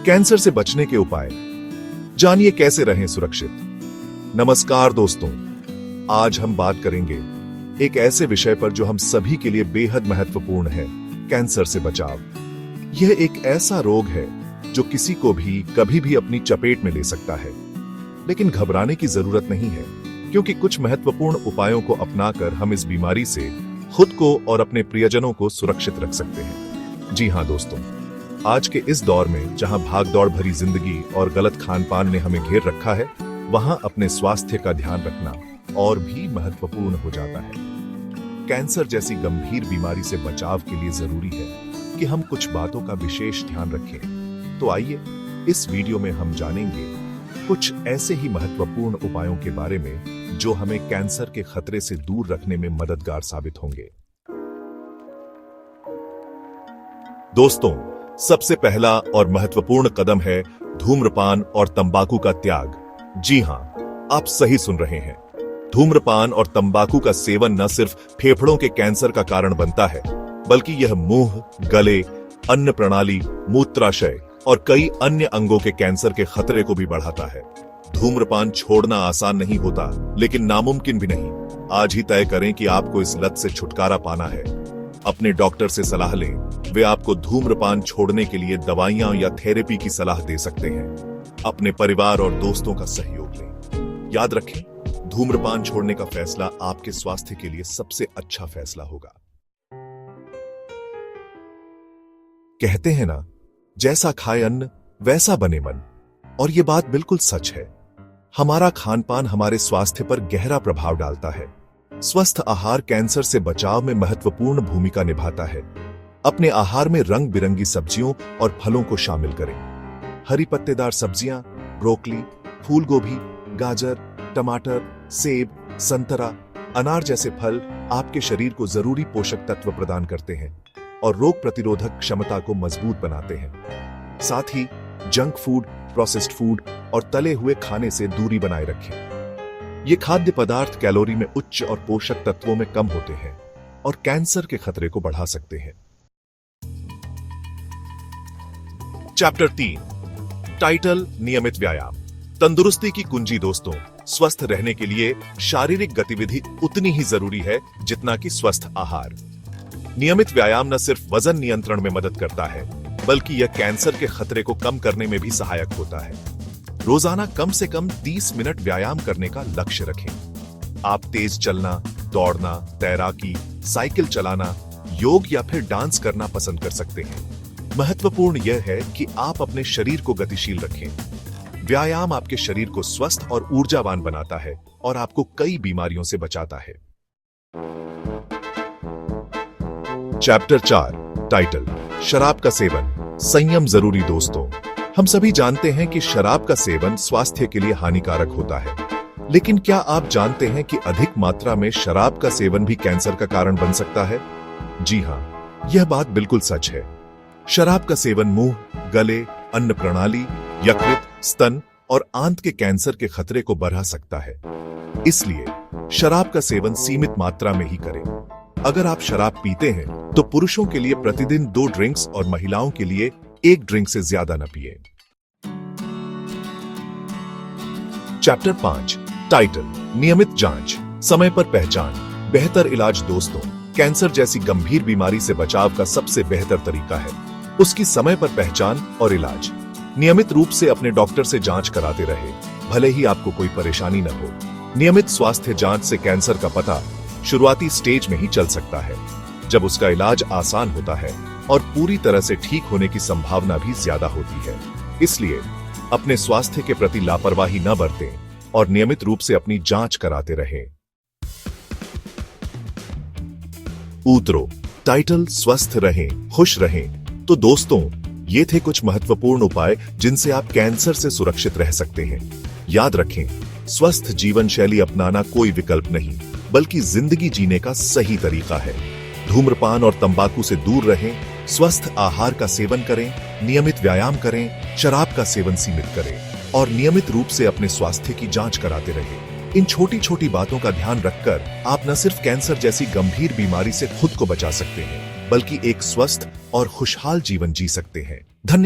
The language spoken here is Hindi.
कैंसर से बचने के उपाय जानिए, कैसे रहें सुरक्षित। नमस्कार दोस्तों, आज हम बात करेंगे एक ऐसे विषय पर जो हम सभी के लिए बेहद महत्वपूर्ण है, कैंसर से बचाव। यह एक ऐसा रोग है जो किसी को भी कभी भी अपनी चपेट में ले सकता है, लेकिन घबराने की जरूरत नहीं है, क्योंकि कुछ महत्वपूर्ण उपायों को अपनाकर हम इस बीमारी से खुद को और अपने प्रियजनों को सुरक्षित रख सकते हैं। जी हां दोस्तों, आज के इस दौर में जहां भागदौड़ भरी जिंदगी और गलत खान-पान ने हमें घेर रखा है, वहां अपने स्वास्थ्य का ध्यान रखना और भी महत्वपूर्ण हो जाता है। कैंसर जैसी गंभीर बीमारी से बचाव के लिए जरूरी है कि हम कुछ बातों का विशेष ध्यान रखें। तो आइए इस वीडियो में हम जानेंगे कुछ ऐसे ही महत्वपूर्ण उपायों के बारे में जो हमें कैंसर के खतरे से दूर रखने में मददगार साबित होंगे। दोस्तों, सबसे पहला और महत्वपूर्ण कदम है धूम्रपान और तंबाकू का त्याग। जी हां, आप सही सुन रहे हैं। धूम्रपान और तंबाकू का सेवन न सिर्फ फेफड़ों के कैंसर का कारण बनता है, बल्कि यह मुंह, गले, अन्न प्रणाली, मूत्राशय और कई अन्य अंगों के कैंसर के खतरे को भी बढ़ाता है। धूम्रपान छोड़ना आसान नहीं होता, लेकिन नामुमकिन भी नहीं। आज ही तय करें कि आपको इस लत से छुटकारा पाना है। अपने डॉक्टर से सलाह लें, वे आपको धूम्रपान छोड़ने के लिए दवाइयां या थेरेपी की सलाह दे सकते हैं। अपने परिवार और दोस्तों का सहयोग लें। याद रखें, धूम्रपान छोड़ने का फैसला आपके स्वास्थ्य के लिए सबसे अच्छा फैसला होगा। कहते हैं ना, जैसा खाए अन्न वैसा बने मन, और यह बात बिल्कुल सच है। हमारा खानपान हमारे स्वास्थ्य पर गहरा प्रभाव डालता है। स्वस्थ आहार कैंसर से बचाव में महत्वपूर्ण भूमिका निभाता है। अपने आहार में रंग बिरंगी सब्जियों और फलों को शामिल करें। हरी पत्तेदार सब्जियां, ब्रोकली, फूल गोभी, गाजर, टमाटर, सेब, संतरा, अनार जैसे फल आपके शरीर को जरूरी पोषक तत्व प्रदान करते हैं और रोग प्रतिरोधक क्षमता को मजबूत बनाते हैं। साथ ही जंक फूड, प्रोसेस्ड फूड और तले हुए खाने से दूरी बनाए रखें। ये खाद्य पदार्थ कैलोरी में उच्च और पोषक तत्वों में कम होते हैं और कैंसर के खतरे को बढ़ा सकते हैं। चैप्टर 3, टाइटल नियमित व्यायाम। तंदुरुस्ती की कुंजी दोस्तों, स्वस्थ रहने के लिए शारीरिक गतिविधि उतनी ही जरूरी है जितना कि स्वस्थ आहार। नियमित व्यायाम न सिर्फ वजन नियंत्रण में मदद करता है, बल्कि यह कैंसर के खतरे को कम करने में भी सहायक होता है। रोजाना कम से कम 30 मिनट व्यायाम करने का लक्ष्य रखें। आप तेज चलना, दौड़ना, तैराकी, साइकिल चलाना, योग या फिर डांस करना पसंद कर सकते हैं। महत्वपूर्ण यह है कि आप अपने शरीर को गतिशील रखें। व्यायाम आपके शरीर को स्वस्थ और ऊर्जावान बनाता है और आपको कई बीमारियों से बचाता है। चैप्टर 4, टाइटल शराब का सेवन, संयम जरूरी दोस्तों। हम सभी जानते हैं कि शराब का सेवन स्वास्थ्य के लिए हानिकारक होता है, लेकिन क्या आप जानते हैं कि अधिक मात्रा में शराब का सेवन भी कैंसर का कारण बन सकता है? जी हां, यह बात बिल्कुल सच है। शराब का सेवन मुंह, गले, अन्न प्रणाली, यकृत, स्तन और आंत के कैंसर के खतरे को बढ़ा सकता है। इसलिए शराब का सेवन सीमित मात्रा में ही करें। अगर आप शराब पीते हैं तो पुरुषों के लिए प्रतिदिन 2 ड्रिंक्स और महिलाओं के लिए 1 ड्रिंक से ज्यादा न पिए। चैप्टर 5, टाइटल नियमित जांच, समय पर पहचान, बेहतर इलाज दोस्तों, कैंसर जैसी गंभीर बीमारी से बचाव का सबसे बेहतर तरीका है उसकी समय पर पहचान और इलाज। नियमित रूप से अपने डॉक्टर से जांच कराते रहे, भले ही आपको कोई परेशानी न हो। नियमित स्वास्थ्य जांच से कैंसर का पता शुरुआती स्टेज में ही चल सकता है, जब उसका इलाज आसान होता है और पूरी तरह से ठीक होने की संभावना भी ज्यादा होती है। इसलिए अपने स्वास्थ्य के प्रति लापरवाही न बरतें और नियमित रूप से अपनी जांच कराते रहें। ऊतरो, टाइटल स्वस्थ रहें, खुश रहें। तो दोस्तों, ये थे कुछ महत्वपूर्ण उपाय जिनसे आप कैंसर से सुरक्षित रह सकते हैं। याद रखें, स्वस्थ जीवन शैली अपनाना कोई विकल्प नहीं, बल्कि जिंदगी जीने का सही तरीका है। धूम्रपान और तंबाकू से दूर रहें, स्वस्थ आहार का सेवन करें, नियमित व्यायाम करें, शराब का सेवन सीमित करें और नियमित रूप से अपने स्वास्थ्य की जांच कराते रहें। इन छोटी छोटी बातों का ध्यान रखकर आप न सिर्फ कैंसर जैसी गंभीर बीमारी से खुद को बचा सकते हैं, बल्कि एक स्वस्थ और खुशहाल जीवन जी सकते हैं। धन्यवाद।